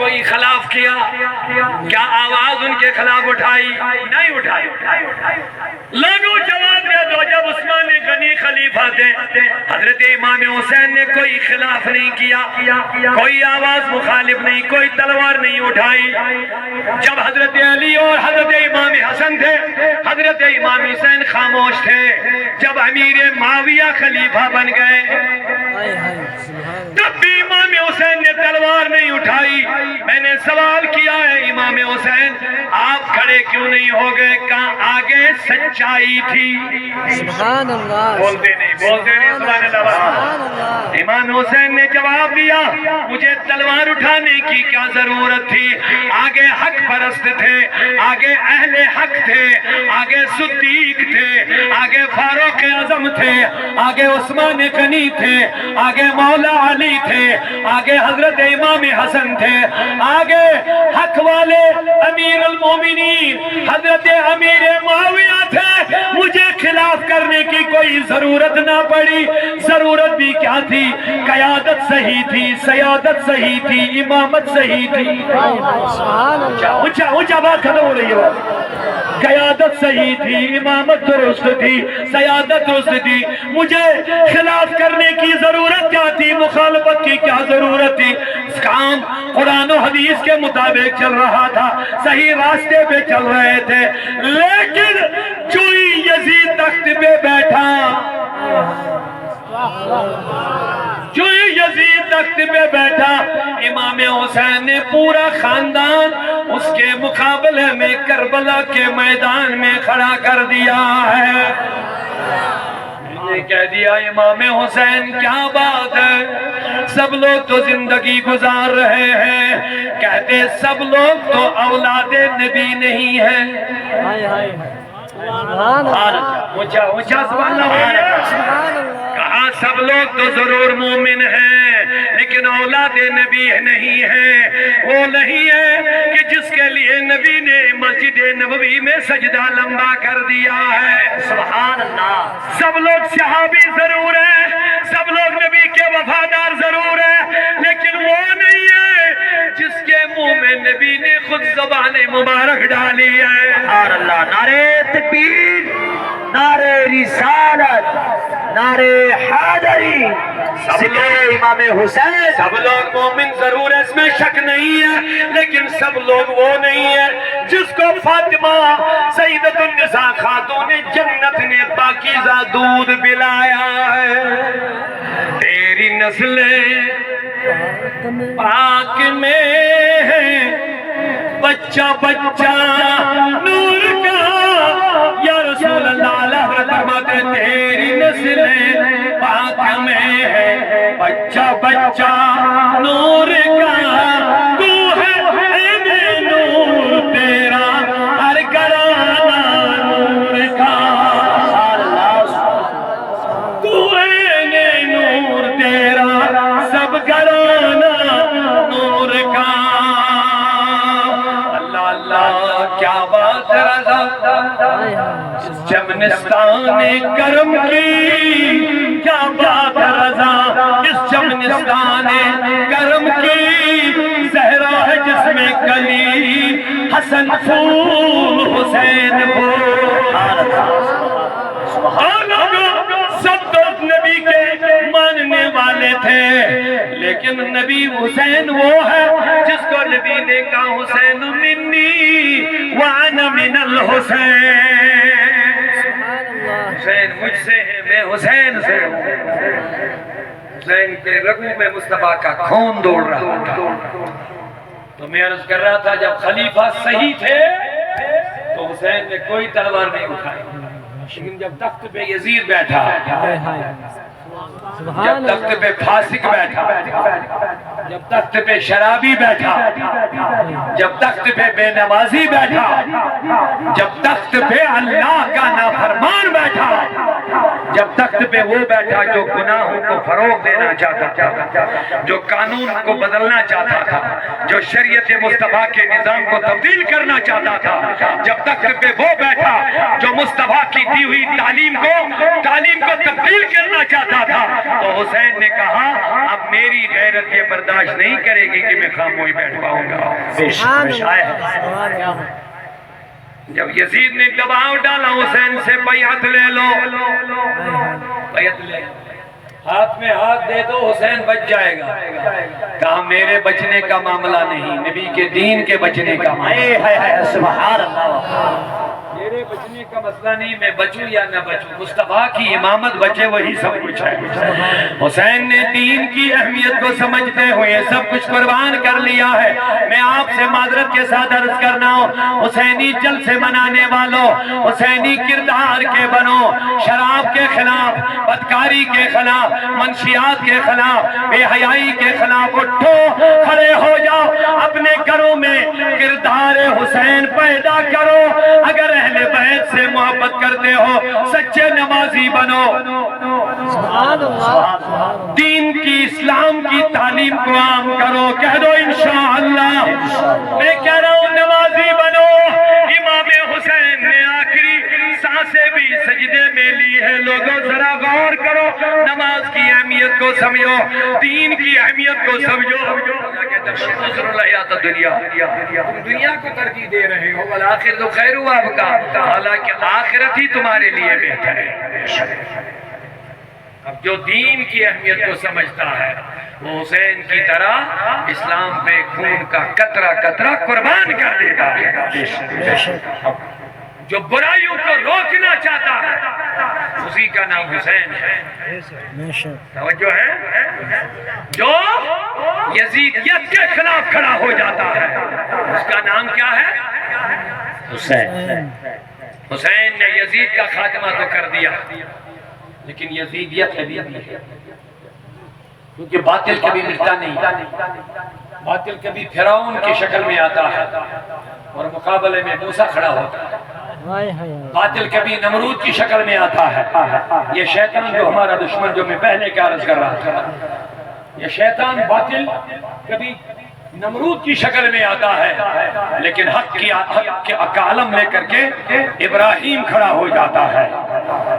کوئی خلاف کیا؟ کیا آواز ان کے خلاف اٹھائی؟ نہیں اٹھائی۔ لوگوں جواب دے دو، جب عثمان غنی خلیفہ تھے حضرت امام حسین نے کوئی خلاف نہیں کیا، کوئی آواز مخالف نہیں، کوئی تلوار نہیں اٹھائی۔ جب حضرت علی اور حضرت امام حسن تھے حضرت امام حسین خاموش تھے۔ جب امیر معاویہ خلیفہ بن گئے تب بھی امام حسین نے تلوار نہیں اٹھائی۔ میں نے سوال کیا ہے امام حسین آپ کھڑے کیوں نہیں ہو گئے؟ کہاں آگے سچائی تھی؟ سبحان اللہ، بولتے نہیں سبحان اللہ۔ امام حسین نے جواب دیا مجھے تلوار اٹھانے کی کیا ضرورت تھی؟ آگے حق پرست تھے، آگے اہل حق تھے، آگے صدیق تھے، آگے فاروق اعظم تھے، آگے عثمان غنی تھے، آگے مولا علی تھے، آگے حضرت امام حسن تھے، آگے حق والے امیر المومنین حضرت امیر معاویہ تھے۔ مجھے خلاف کرنے کی کوئی ضرورت نہ پڑی۔ ضرورت بھی کیا تھی؟ قیادت صحیح تھی، سیادت صحیح تھی، امامت صحیح تھی۔ اونچا بات ختم ہو رہی ہے۔ قیادت صحیح تھی، امامت درست تھی، سیادت درست تھی۔ مجھے خلاف کرنے کی ضرورت کیا تھی؟ مخالفت کی کیا ضرورت تھی؟ کام قرآن و حدیث کے مطابق چل رہا تھا، صحیح راستے پہ چل رہے تھے، لیکن جو یزید تخت پہ بیٹھا، جو یزید تخت پہ بیٹھا، امام حسین نے پورا خاندان اس کے مقابلے میں کربلا کے میدان میں کھڑا کر دیا ہے۔ نے کہہ دیا امام حسین کیا بات ہے؟ سب لوگ تو زندگی گزار رہے ہیں، کہتے سب لوگ تو اولاد نبی نہیں ہیں۔ اونچا سبحان اللہ۔ کہا سب لوگ تو ضرور مومن ہیں لیکن اولاد نبی نہیں ہے۔ وہ نہیں ہے کہ جس کے لیے نبی نے مسجد نبوی میں سجدہ لمبا کر دیا ہے۔ سبحان اللہ۔ سب لوگ صحابی ضرور ہیں، سب لوگ نبی کے وفادار ضرور ہیں، لیکن وہ نہیں ہے جس کے منہ میں نبی نے خود زبان مبارک ڈالی ہے۔ سبحان اللہ۔ نعرہ تکبیر، نعرہ رسالت، نعرہ حیدری، امام حسین۔ سب لوگ مومن ضرور ہے، اس میں شک نہیں ہے، لیکن سب لوگ وہ نہیں ہے جس کو فاطمہ سیدۃ النساء خاتون جنت نے پاکیزہ دودھ پلایا ہے۔ تیری نسلیں پاک میں ہے، بچہ بچہ نور کا، یا رسول اللہ فرماتے تیری نسلیں پاک میں ہے، بچہ بچہ نور کا، تو ہے نور تیرا ہر گھرانہ نور کا، تو ہے نور تیرا سب گھرانہ نور کا۔ اللہ اللہ کیا بات رضا، چمنستان کرم کی کیا بات رضا، اس چمنستان کرم کی زہرا ہے جس میں کلی، حسن پھول حسین پھول۔ سب تو نبی کے ماننے والے تھے، لیکن نبی حسین وہ ہے جس کو نبی نے کہا حسین منی وانا من الحسین۔ حسین مجھ سے ہے، میں حسین سے ہوں۔ حسین کے رگوں میں مصطفیٰ کا خون دوڑ رہا تھا۔ تو میں عرض کر رہا تھا جب خلیفہ صحیح تھے تو حسین نے کوئی تلوار نہیں اٹھائی، لیکن جب تخت پہ یزید بیٹھا، جب تخت پہ فاسق بیٹھا، جب تخت پہ شرابی بیٹھا، جب تخت پہ بے نمازی بیٹھا، جب تخت پہ اللہ کا نافرمان بیٹھا، جب تخت پہ وہ بیٹھا جو گناہوں کو فروغ دینا چاہتا تھا، جو قانون کو بدلنا چاہتا تھا، جو شریعت مصطفیٰ کے نظام کو تبدیل کرنا چاہتا تھا، جب تخت پہ وہ بیٹھا جو مصطفیٰ کی دی ہوئی تعلیم کو تبدیل کرنا چاہتا تھا، تھا تو حسین نے کہا اب میری غیرت یہ برداشت نہیں کرے گی کہ میں خاموش بیٹھ پاؤں گا۔ سبحان اللہ۔ جب یزید نے دباؤ ڈالا حسین سے بیعت لے لو، بیعت لے لو، ہاتھ میں ہاتھ دے دو حسین بچ جائے گا۔ کہا میرے بچنے کا معاملہ نہیں، نبی کے دین کے بچنے کا معاملہ ہے۔ سبحان اللہ۔ میرے بچنے کا مسئلہ نہیں، میں بچوں یا نہ بچوں، مصطفیٰ کی امامت بچے وہی سب کچھ ہے۔ حسین نے دین کی اہمیت کو سمجھتے ہوئے سب کچھ قربان کر لیا ہے۔ میں آپ سے معذرت کے ساتھ عرض کرنا ہوں، حسینی جلسے منانے والوں، حسینی کردار کے بنو، شراب کے خلاف، بدکاری کے خلاف، منشیات کے خلاف، بے حیائی کے خلاف اٹھو، کھڑے ہو جاؤ، اپنے گھروں میں کردار حسین پیدا کرو۔ اگر اہل بیت سے محبت کرتے ہو سچے نمازی بنو، سبحان اللہ۔ دین کی اسلام کی تعلیم کو عام کرو، کہہ دو انشاءاللہ۔ میں کہہ رہا ہوں نمازی بنو۔ امام حسین نے آخری سانسیں بھی سجدے میں لی ہے۔ لوگوں ذرا غور کرو، نماز کی اہمیت کو سمجھو، دین کی اہمیت کو سمجھو۔ اللہ کہتا ہے تم دنیا کو ترجیح دے رہے ہو، والآخر تو خیر ہوا آپ کا، حالانکہ آخرت ہی تمہارے لیے بہتر ہے۔ اب جو دین کی اہمیت کو سمجھتا ہے وہ حسین کی طرح اسلام پہ خون کا قطرہ قطرہ قربان کر دیتا ہے۔ جو برائیوں کو روکنا چاہتا ہے اسی کا نام حسین ہے۔ توجہ ہے؟ جو یزیدیت کے خلاف کھڑا ہو جاتا ہے اس کا نام کیا ہے؟ حسین۔ حسین نے یزید کا خاتمہ تو کر دیا لیکن یزیدیت کبھی نہیں ہے، کیونکہ باطل کبھی مٹتا نہیں۔ باطل کبھی فرعون کی شکل میں آتا ہے اور مقابلے میں موسیٰ کھڑا ہوتا ہے۔ باطل کبھی نمرود کی شکل میں آتا ہے۔ یہ شیطان جو ہمارا دشمن، جو میں پہلے کیا عرض کر رہا تھا، یہ شیطان باطل کبھی نمرود کی شکل میں آتا ہے لیکن حق کے عالم لے کر کے ابراہیم کھڑا ہو جاتا ہے،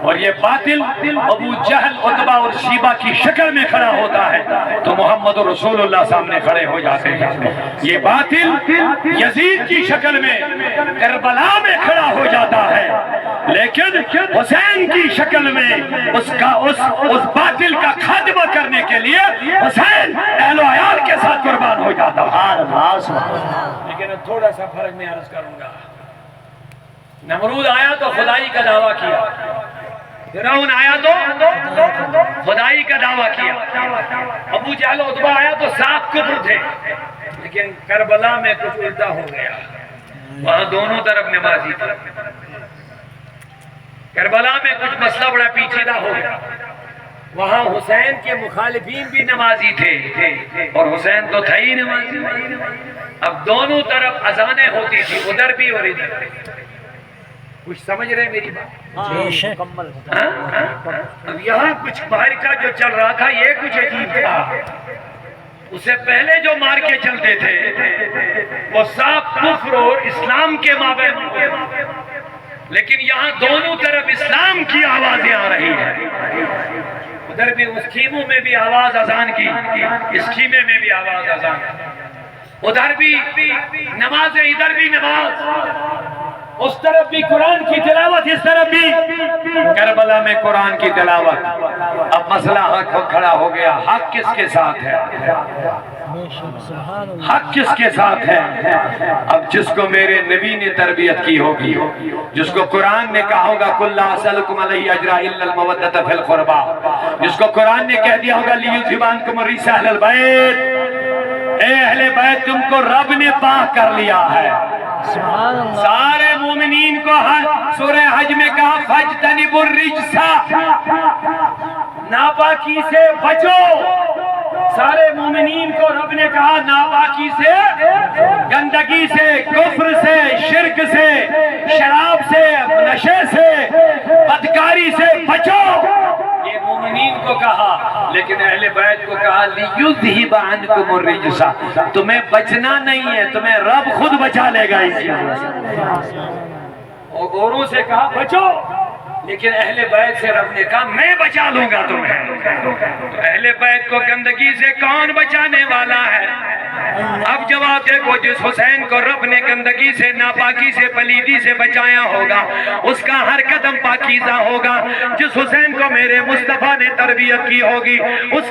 اور یہ باطل ابو جہل عتبہ اور شیبہ کی شکل میں کھڑا ہوتا ہے تو محمد رسول اللہ سامنے کھڑے ہو جاتے ہیں۔ یہ باطل یزید کی شکل میں کربلا میں کھڑا ہو جاتا ہے لیکن حسین کی شکل میں اس باطل کا خاتمہ کرنے کے لیے حسین اہل و عیال کے ساتھ قربان ہو جاتا ہے۔ لیکن اب تھوڑا سا فرق میں عرض کروں گا۔ نمرود آیا تو خدائی کا دعویٰ کیا، فرعون آیا تو خدائی کا دعویٰ کیا، ابو جہل و عتبہ آیا تو صاف کفر تھے، لیکن کربلا میں کچھ الٹا ہو گیا، وہاں دونوں طرف نمازی تھے۔ کربلا میں کچھ مسئلہ بڑا پیچیدہ ہو گیا، وہاں حسین کے مخالفین بھی نمازی تھے اور حسین تو تھا ہی نمازی۔ اب دونوں طرف اذانیں ہوتی تھی، ادھر بھی اور ادھر بھی۔ کچھ سمجھ رہے میری بات؟ اب یہاں کچھ باہر کا جو چل رہا تھا یہ کچھ عجیب تھا۔ اس سے پہلے جو مار کے چلتے تھے وہ صاف کفر اور اسلام کے مابین ہوتے، لیکن یہاں دونوں طرف اسلام کی آوازیں آ رہی ہیں۔ ادھر بھی اس خیموں میں بھی آواز اذان کی، اس خیمے میں بھی آواز اذان کی، ادھر بھی نماز، ادھر بھی نماز، اس طرف بھی قرآن کی تلاوت، اس طرف بھی کربلا میں قرآن کی تلاوت۔ اب مسئلہ حق کھڑا ہو گیا، حق کس کے ساتھ ہے؟ حق کس کے ساتھ ہے؟ اب جس کو میرے نبی نے تربیت کی ہوگی، جس کو قرآن نے کہا ہوگا قُلْ لَا أَسْأَلُكُمْ عَلَيْهِ أَجْرًا إِلَّا الْمَوَدَّةَ فِي الْقُرْبَى، جس کو قرآن نے کہہ دیا ہوگا لِيُذْهِبَ عَنْكُمُ الرِّجْسَ أَهْلَ الْبَيْتِ، اے اہل بیت تم کو رب نے پاک کر لیا ہے۔ سارے مومنین کو سورہ حج میں کہا فَاجْتَنِبُوا الرِّجْسَ، ناپاکی سے بچو۔ سارے مومنین کو رب نے کہا ناپاکی سے، گندگی سے، کفر سے، شرک سے، شراب سے، نشے سے، بدکاری سے بچو، یہ مومنین کو کہا۔ لیکن اہل بیت کو کہا لِيُذْهِبَ عَنْكُمُ الرِّجْسَ، تمہیں بچنا نہیں ہے، تمہیں رب خود بچا لے گا انشاءاللہ۔ اور اوروں سے کہا بچو، لیکن اہل بیت سے رب نے کہا میں بچا لوں گا تمہیں۔ تو اہل بیت کو گندگی سے کون بچانے والا ہے؟ اب جواب دیکھو، جس حسین کو رب نے گندگی سے، ناپاکی سے، پلیدی سے بچایا ہوگا اس کا ہر قدم پاکیزہ ہوگا۔ جس حسین کو میرے مصطفیٰ نے تربیت کی ہوگی اس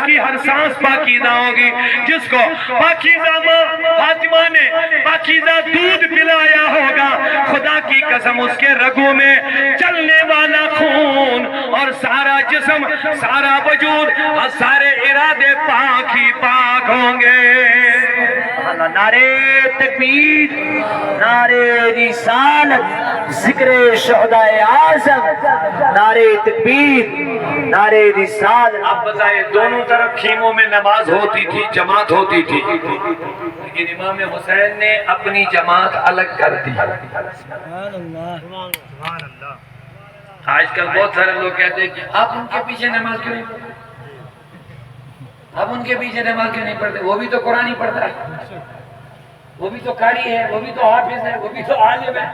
کی ہر سانس پاکیزہ ہوگی۔ جس کو پاکیزہ ماں فاطمہ نے پاکیزہ دودھ پلایا ہوگا، خدا کی قسم اس کے رگوں میں چلنے والا خون اور سارا جسم، سارا وجود اور سارے ارادے پاک ہی پاک ہوں گے۔ نعرے تکبیر، نعرے رسالت، ذکر شہدائے اعظم، نعرے تکبیر، نعرے رسالت۔ آپ بتائیں، دونوں طرف خیموں میں نماز ہوتی تھی، جماعت ہوتی تھی، لیکن امام حسین نے اپنی جماعت الگ کر دی۔ آج کل بہت سارے لوگ کہتے ہیں کہ آپ ان کے پیچھے نماز کیوں نہیں پڑھتے؟ اب ان کے پیچھے نماز کیوں نہیں پڑھتے؟ وہ بھی تو قرآن ہی پڑھتا ہے، وہ بھی تو قاری ہے، وہ بھی تو حافظ ہے، وہ بھی تو عالم ہے۔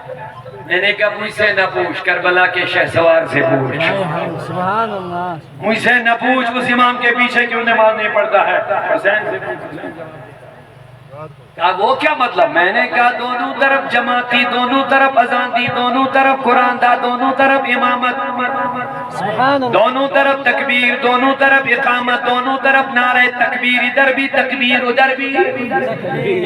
میں نے کہا مجھ سے نہ پوچھ، کربلا کے شہسوار سے پوچھ، مجھ سے نہ پوچھ اس امام کے پیچھے کیوں نماز نہیں پڑھتا ہے، حسین سے پوچھ۔ کہا وہ کیا مطلب؟ میں نے کہا دونوں طرف جماعت تھی، دونوں طرف اذان دی، دونوں طرف قرآن تھا، دونوں طرف امامت، دونوں طرف تکبیر، دونوں طرف اقامت، دونوں طرف نعرہ تکبیر، ادھر بھی تکبیر،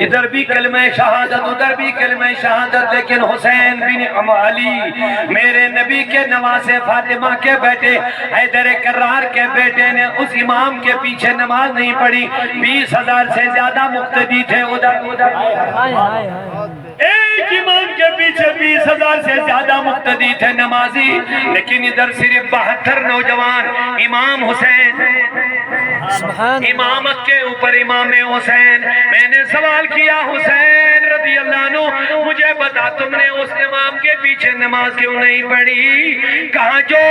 ادھر بھی کلمہ شہادت، ادھر بھی کلمہ شہادت۔ لیکن حسین بن علی میرے نبی کے نواسے فاطمہ کے بیٹے حیدر کرار کے بیٹے نے اس امام کے پیچھے نماز نہیں پڑھی۔ 20,000 سے زیادہ مقتدی تھے ادھر، ایک امام کے پیچھے 20,000 سے زیادہ مقتدی تھے نمازی، لیکن ادھر صرف 72 نوجوان۔ امام حسین، امامت کے اوپر امام حسین۔ میں نے سوال کیا حسین رضی اللہ عنہ مجھے بتا تم نے اس امام کے پیچھے نماز کیوں نہیں پڑھی؟ کہا جو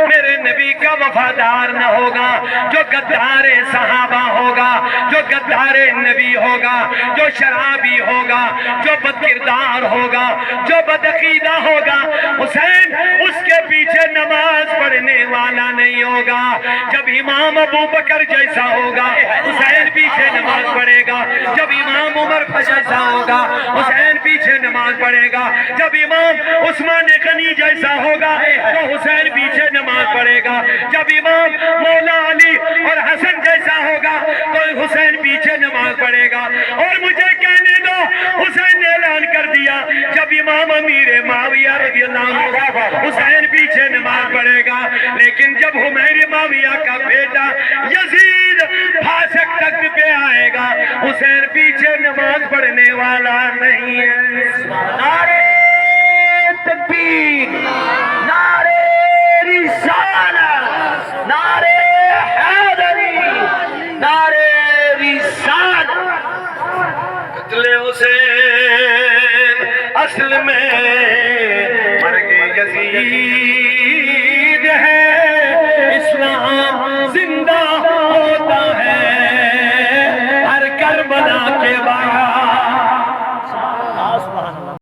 میرے نبی کا وفادار نہ ہوگا، جو غدار صحابہ ہوگا، جو غدار نبی ہوگا، جو شرابی ہوگا، جو بد کردار ہوگا، جو بدعقیدہ ہوگا، حسین اس کے پیچھے نماز پڑھنے والا نہیں ہوگا۔ جب امام ابو بکر جیسا ہوگا حسین پیچھے نماز پڑھے گا، جب امام عمر جیسا ہوگا حسین پیچھے نماز پڑھے گا، جب امام عثمان غنی جیسا ہوگا تو حسین پیچھے نماز پڑھے گا، جب امام مولا علی اور حسن جیسا ہوگا تو حسین پیچھے نماز پڑھے گا۔ اور مجھے کہنے دو حسین نے اعلان کر دیا جب امام امیر معاویہ رضی اللہ عنہ حسین پیچھے نماز پڑھے گا، لیکن جب امیر معاویہ کا بیٹا یزید فاسق تخت پہ آئے گا حسین پیچھے نماز پڑھنے والا نہیں ہے۔ نعرے تکبیر، نعرے رسالت، نعرے حیدری، نعرے رسالت۔ قتل حسین اصل میں مرگ یزید ہے، اسلام